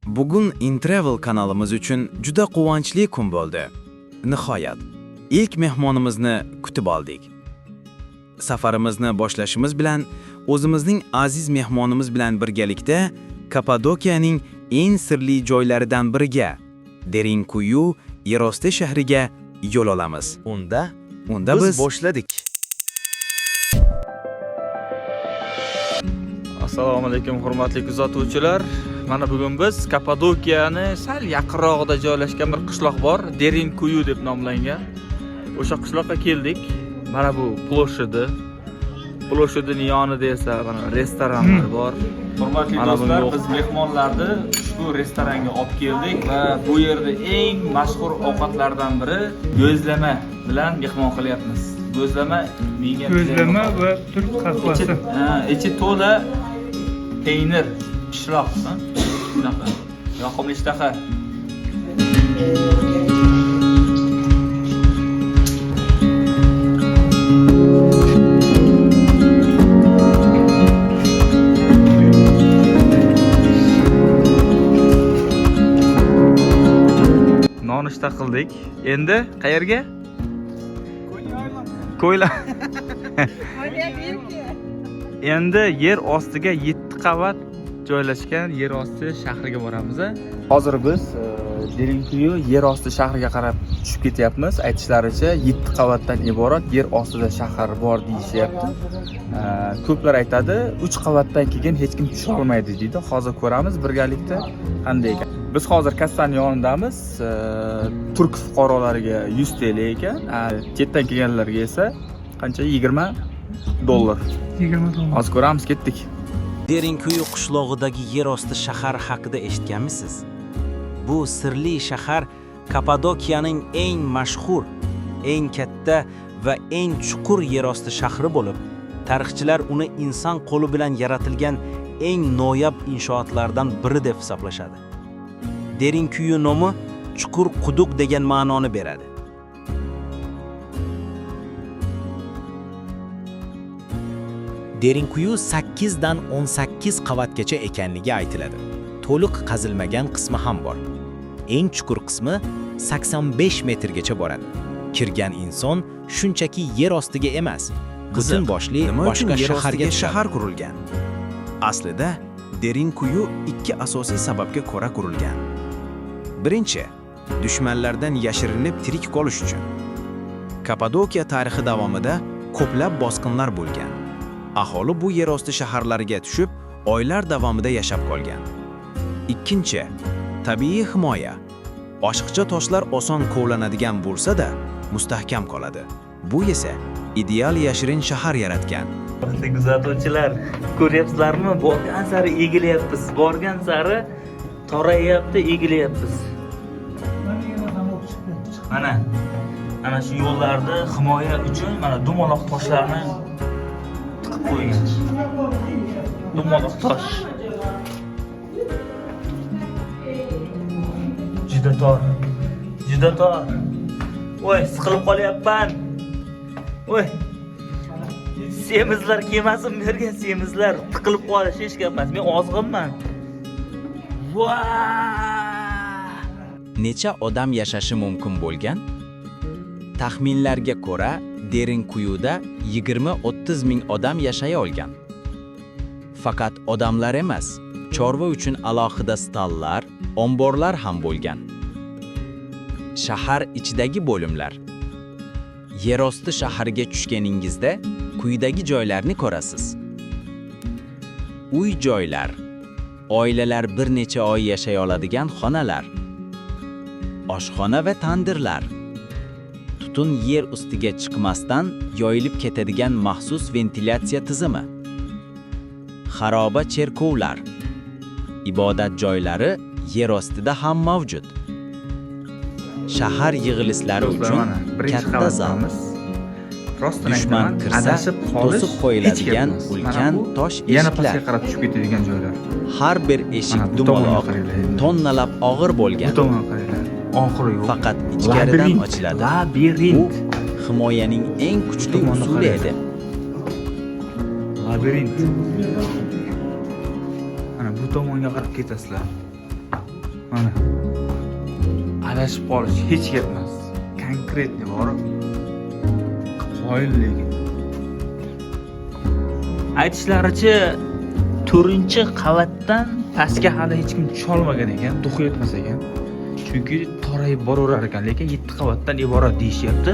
Bugun InTravel kanalimiz uchun juda quvonchli kun bo'ldi. Nihoyat, ilk mehmonimizni kutib oldik. Safarimizni boshlashimiz bilan o'zimizning aziz mehmonimiz bilan birgalikda Kapadokiyaning eng sirli joylaridan biriga, Derinkuyu yerosti shahriga yo'l olamiz. Unda biz boshladik. Assalomu alaykum hurmatli kuzatuvchilar. Mana bugun biz Kapadokiyani sal yaqinrog'ida joylashgan bir qishloq bor, Derinkuyu deb nomlangan. O'sha qishloqqa keldik. Mana bu ploshadining yonida esa mana restoranlar bor. Hurmatli do'stlar, biz mehmonlarni ushbu restoranga olib keldik va bu yerda eng mashhur ovqatlardan biri go'zlama bilan mehmon qilyapmiz. Go'zlama va turk qahvasi. Ichi to'la peynir, pishloq, shunaqa. Yoqimli ishtaha. Nonushta qildik. Endi qayerga? Ko'yla. Endi yer ostiga 7 qavat joylashgan yer osti shahriga boramiz. Hozir biz Derinkuyu yer osti shahriga qarab tushib ketyapmiz. Aytishlaricha 7 qavatdan iborat yer ostida shahar bor deyishyapti. Ko'plar aytadi, 3 qavatdan keyin hech kim tusha olmaydi deydi. Hozir ko'ramiz birgalikda qanday ekan. Biz hozir kassaning yonidamiz. Turk fuqarolariga 100 TL ekan, chetdan kelganlarga esa qancha? $20. 20 dollar. Hozir ko'ramiz, ketdik. Derinkuyu qishlog'idagi yerosti shahar haqida eshitganmisiz? Bu sirli shahar Kapadokiyaning eng mashhur, eng katta va eng chuqur yerosti shahri bo'lib, tarixchilar uni inson qo'li bilan yaratilgan eng noyob inshootlardan biri deb hisoblashadi. Derinkuyu nomi chuqur quduq degan ma'noni beradi. Derinkuyu 8 dan 18 qavatgacha ekanligi aytiladi. To'liq qazilmagan qismi ham bor. Eng chuqur qismi 85 metrgacha boradi. Kirgan inson shunchaki yer ostiga emas, butun boshli boshqa shaharga shahar qurilgan. Aslida Derinkuyu ikki asosiy sababga ko'ra qurilgan. Birinchi, dushmanlardan yashirinib tirik qolish uchun. Kapadokiya tarixi davomida ko'plab bosqinlar bo'lgan. Aholi bu yerosti shaharlariga tushib, oylar davomida yashab qolgan. Ikkinchi, tabiiy himoya. Oshiqcha toshlar oson kovlanadigan bo'lsa-da, mustahkam qoladi. Bu esa ideal yashirin shahar yaratgan. Kuzatuvchilar, ko'ryapsizlarmi? Borgan sari egilyapmiz. Borgan sari torayapti, egilyapmiz. Mana shu yo'llarni himoya uchun mana dumaloq toshlarni tiqib qo'ygan. Dumaloq tosh. Juda tor. Voy, siqilib qolyapman. Voy. Semizlar kemasin bergan semizlar tiqilib qolish hech gap emas. Men ozg'inman. Necha odam yashashi mumkin bo'lgan? Taxminlarga ko'ra, Derinkuyuda 20-30 ming odam yashay olgan. Faqat odamlar emas, chorva uchun alohida stallar, omborlar ham bo'lgan. Shahar ichidagi bo'limlar. Yerosti shahariga tushganingizda quyidagi joylarni ko'rasiz. Uy-joylar, oilalar bir necha oy yashay oladigan xonalar, oshxona va tandirlar, tutun yer ustiga chiqmasdan yoyilib ketadigan maxsus ventilyatsiya tizimi, xaroba cherkovlar, ibodat joylari yer ostida ham mavjud. Shahar yig'ilislari uchun katta zal, dushman kirsa to'sib qo'yiladigan ulkan tosh yana eshiklar, pastga qarab tushib ketadigan joylar. har bir eshik dumaloq, tonnalab og'ir bo'lgan. Bu tomonga qaranglar. Oxiri yo'q. Faqat ichkaridan ochiladi. Labirint. Bu himoyaning eng kuchli usuli edi. Labirint. Mana bu tomonga qarab ketasizlar. Mana. Adashib qolish hech ketmas. Konkretni borib. Qoyillik. Aytishlaricha 4-qavatdan pastga hali hech kim tusholmagan ekan, duxu yetmas ekan. Chunki torayib boraverar ekan, lekin 7 qavatdan iborat deyishyapti.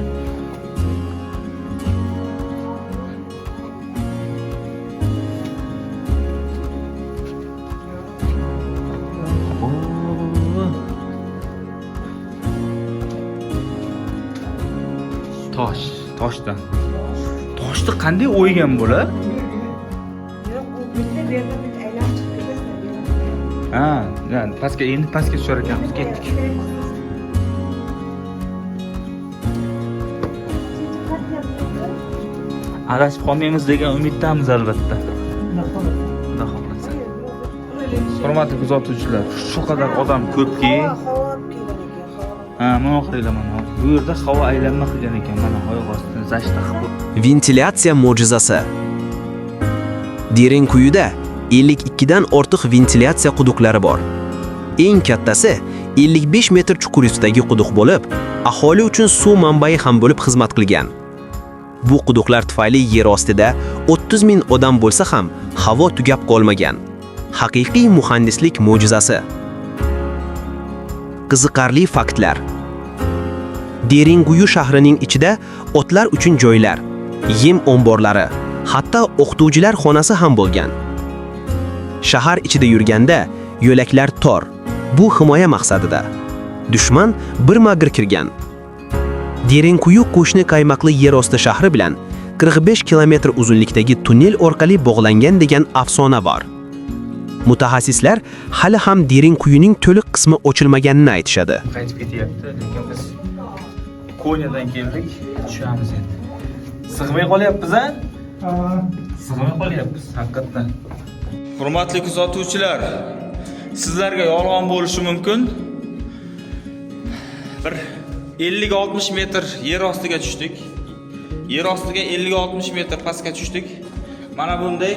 Toshdan. Toshni qanday o'ygan bo'lar? Yo'q, u bitta bu yerda bir aylanib chiqdi. Ha, yani pastga tushar ekanmiz, ketdik. Adashib qolmaymiz degan umiddamiz albatta. Xudo xohlasa. Hurmatli kuzatuvchilar, shu qadar odam ko'pki, mana qaranglar mana. Bu yerda havo aylanma qilgan ekan, mana oyoq ostini zashta qilib. Ventilyatsiya mo'jizasi. Derinquyiда 52 dan ortiq ventilyatsiya quduqlari bor. Eng kattasi 55 metr chuqur ustidagi quduq bo'lib, aholi uchun suv manbai ham bo'lib xizmat qilgan. Bu quduqlar tufayli yer ostida 30 ming odam bo'lsa ham havo tugab qolmagan. Haqiqiy muhandislik mo'jizasi. Qiziqarli faktlar. Derinquyi shahrining ichida otlar uchun joylar, yem omborlari, hatto o'qituvchilar xonasi ham bo'lgan. Shahar ichida yurganda yo'laklar tor. Bu himoya maqsadida. Dushman birma-bir kirgan. Derinquyi qo'shni qaymoqli yer osti shahri bilan 45 kilometr uzunlikdagi tunnel orqali bog'langan degan afsona bor. Mutaxassislar hali ham Derinquyining to'liq qismi ochilmaganini aytishadi. Qaytib ketyapti, lekin biz Konyadan keldik, tushamiz endi. Sig'may qolyapmiz-a? Sig'may qolyapmiz, haqiqatan. Hurmatli kuzatuvchilar, sizlarga yolg'on bo'lishi mumkin. Bir 50-60 metr yer ostiga tushdik. Yer ostiga 50-60 metr pastga tushdik. Mana bunday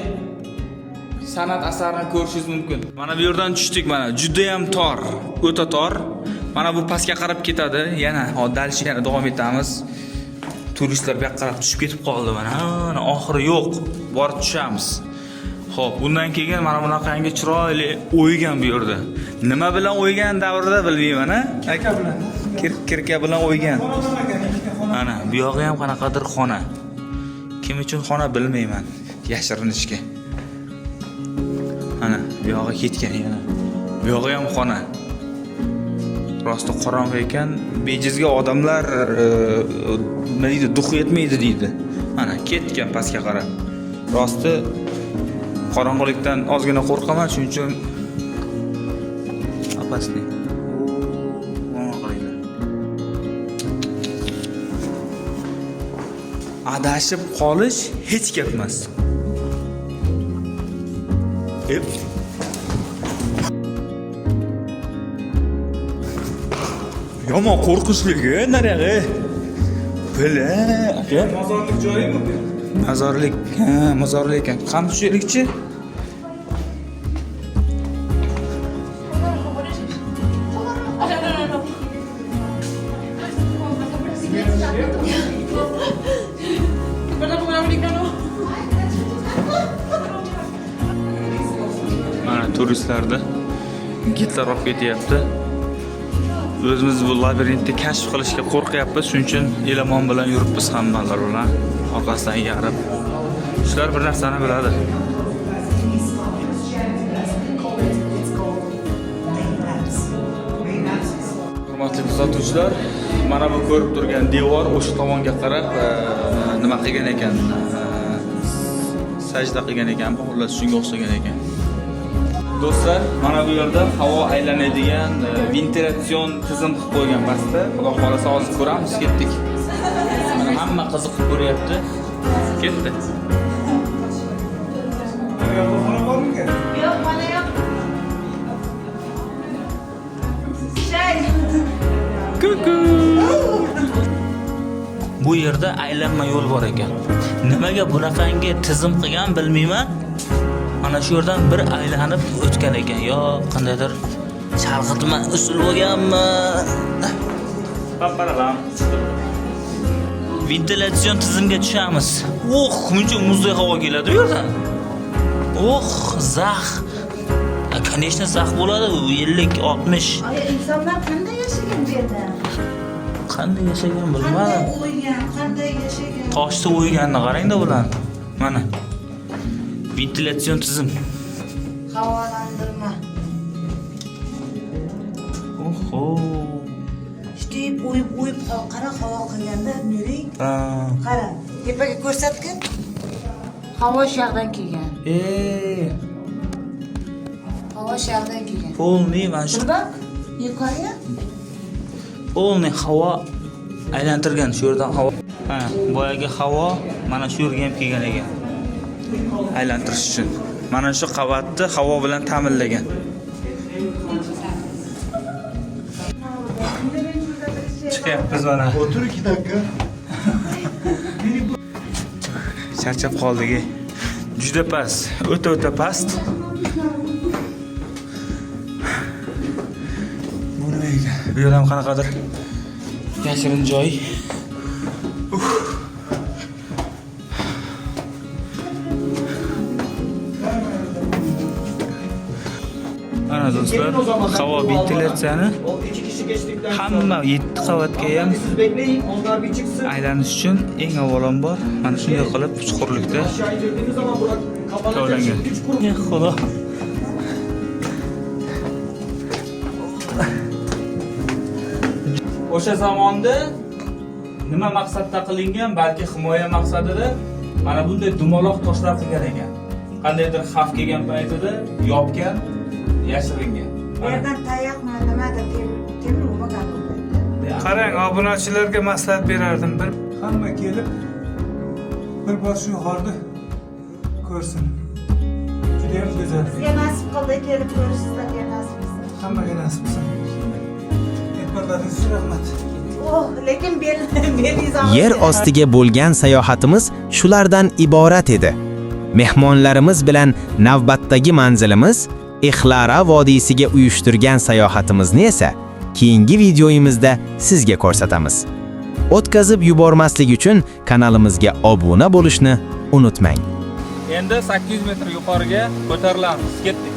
san'at asarini ko'rishingiz mumkin. Mana bu yerdan tushdik, mana juda ham tor, o'ta tor. Mana bu pastga qarab ketadi. Yana dalishga yana davom etamiz. Turistlar bu yoqqa qarab tushib ketib qoldi mana. Oxiri yo'q. Borib tushamiz. Xo'p, bundan keyin mana bunaqangi chiroyli o'ygan bu yerda. Nima bilan o'ygan davrida bilmayman, ha? Aka bilan. Kirka bilan o'ygan. Mana bu yog'i ham qanaqadir xona. Kim uchun xona bilmayman. Yashirinishga. Mana bu yog'i ketgan yana. Bu yog'i ham xona. Rosti qorong'i ekan, bejizga odamlar nima deydi, duxu yetmaydi deydi. Mana ketgan pastga qarab. Rosti qorong'ilikdan ozgina qo'rqaman, shuning uchun opasli. Adashib qolish hech ketmas. Yomon qo'rqinchli-ku, naryoqqa. Bila, aka. Mozorlik joyimi bu? Mozorlik, ha, mozorlik ekan. Qani tushaylikchi? Mana turistlarda gidlar olib ketyapti. O'zimiz bu labirintni kashf qilishga qo'rqyapmiz, shuning uchun Elamon bilan yuribmiz hammalar bilan. Orqasidan yarib. Shular bir narsani biladi. Hurmatli kuzatuvchilar, mana bu ko'rib turgan devor o'sha tomonga qarab nima qilgan ekan? Sajda qilgan ekan, xullas shunga o'xshagan ekan. Do'stlar, mana bu yerda havo aylanadigan ventilyasion tizim qilib qo'ygan pastda. Xudo xolasa hozir ko'ramiz, ketdik. Mana hamma qiziqib ko'ryapti. Ketdi. Yo'q, mana yo'q. Kuku. Bu yerda aylanma yo'l bor ekan. Nimaga bunaqangi tizim qilgan bilmayman. Mana shu yerdan bir aylanib o'tgan ekan. Yo, qandaydir Chalg'itma usul bo'lganmi? Paparalam. Ventilyatsiyon tizimga tushamiz. Muncha muzdek havo keladi bu yerdan. Zax. Конечно, zax bo'ladi. 50-60. Ay, insonlar qanday yashagan bu yerda? Qanday yashagan Qanday bilmadim. o'ygan, qanday yashagan? Toshda o'yganini qarang-da bular. Mana. Ventilyatsiyon tizim. Havolandirma. Oho. Ishlayib, o'yib, qara havo qilganda nuri. Qara, tepaga ko'rsatgin. Havo shu yoqdan kelgan. Havo shu yoqdan kelgan. Polniy mana shu. Bak, yuqoriga. Polniy havo aylantirgan shu yerdan havo. Ha, boyagi havo mana shu yerga ham kelgan ekan. Aylantirish uchun. Mana shu qavatni havo bilan ta'minlagan. Chiqyapmiz mana. Otur 2 dakika. Charchab qoldik. Juda past, o'ta past. Bu nima ekan? Bu yer ham qanaqadir yashirin joy. Mana do'stlar, havo ventilyatsiyani hamma 7 qavatga ham aylanish uchun eng avvalambor mana shunday qilib chuqurlikda tovlangan. Xudo. O'sha zamonda nima maqsadda qilingan, balki himoya maqsadida mana bunday dumaloq toshlar qilgan ekan. Qandaydir xavf kelgan paytida yopgan, yashiringan. Bu yerdan tayoqmi, nimadir temir bo'lmagan bu. Qarang, obunachilarga maslahat berardim. Hamma kelib bir bor shu yuqorida ko'rsin. Juda ham go'zal. Sizga nasib qildi kelib ko'rish, sizlarga nasib qilsin. Hammaga nasib qilsin. E'tiborlaringiz uchun rahmat. Lekin belingiz Yer ostiga bo'lgan sayohatimiz shulardan iborat edi. Mehmonlarimiz bilan navbatdagi manzilimiz Ixlara vodiysiga uyushtirgan sayohatimizni esa keyingi videoyimizda sizga ko'rsatamiz. O'tkazib yubormaslik uchun kanalimizga obuna bo'lishni unutmang. Endi 800 metr yuqoriga ko'tarilamiz. Ketdik.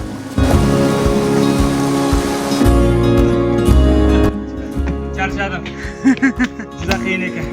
Charchadim. Juda qiyin ekan.